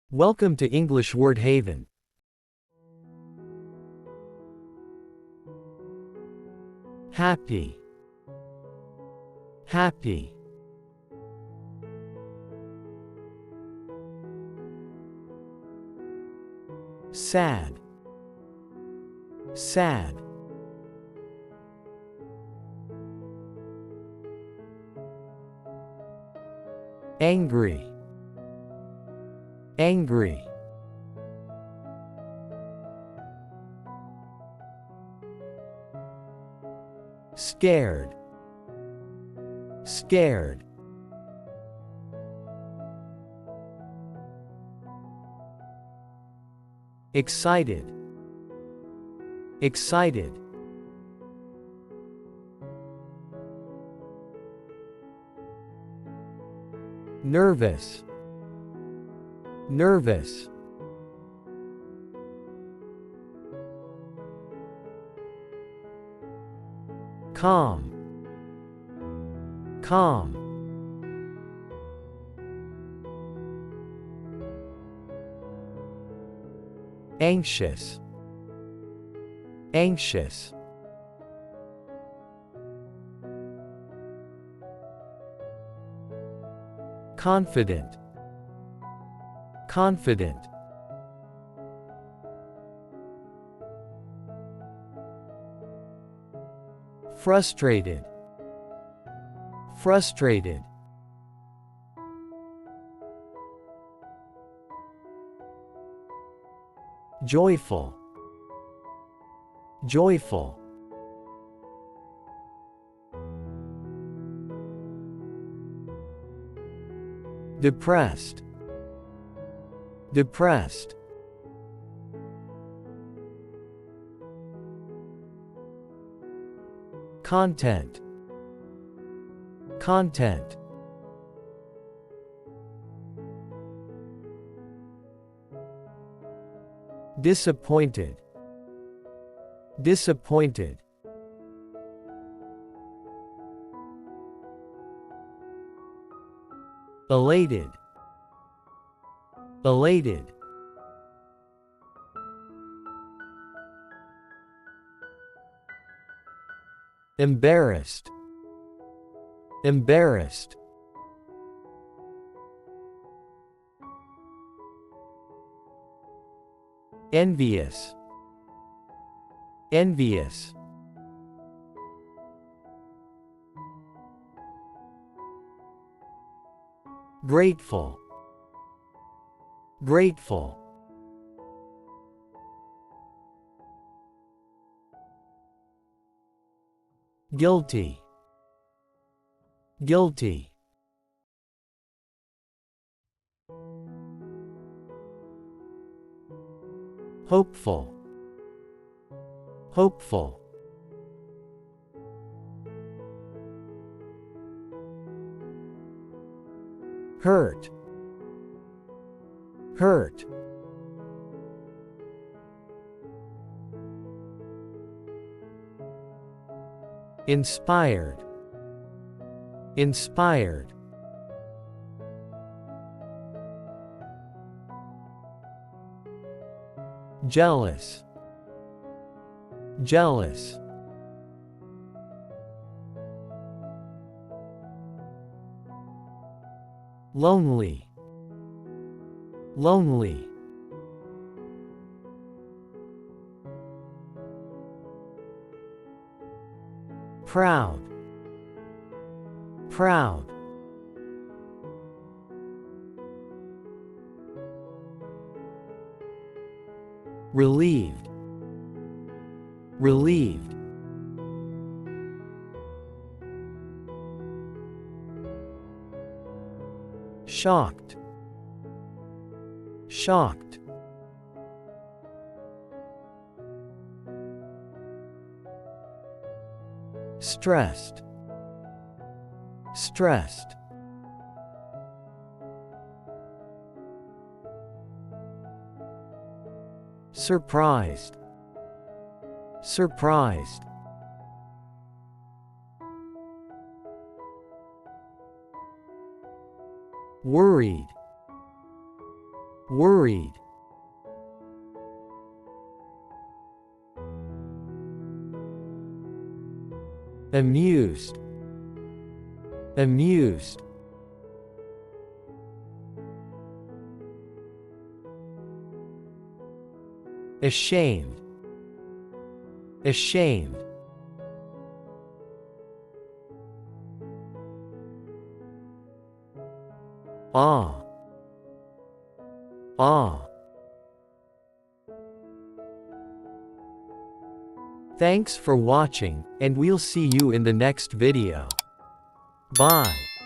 Welcome to English Word Haven. Happy, happy. Sad, sad. Angry, angry. Scared, scared. Excited, excited. Nervous, nervous. Calm, calm. Anxious, anxious. Confident, confident. Frustrated, frustrated. Joyful, joyful. Depressed, depressed. Content, content. Disappointed, disappointed. Elated, elated. Embarrassed, embarrassed. Envious, envious. Grateful, grateful. Guilty, guilty. Hopeful, hopeful. Hurt, hurt. Inspired, inspired. Jealous, jealous. Lonely, lonely. Proud, proud. Relieved, relieved. Shocked, shocked. Stressed, stressed. Surprised, surprised. Worried, worried, amused, amused, ashamed, ashamed, awe, awe. Thanks for watching, and we'll see you in the next video. Bye.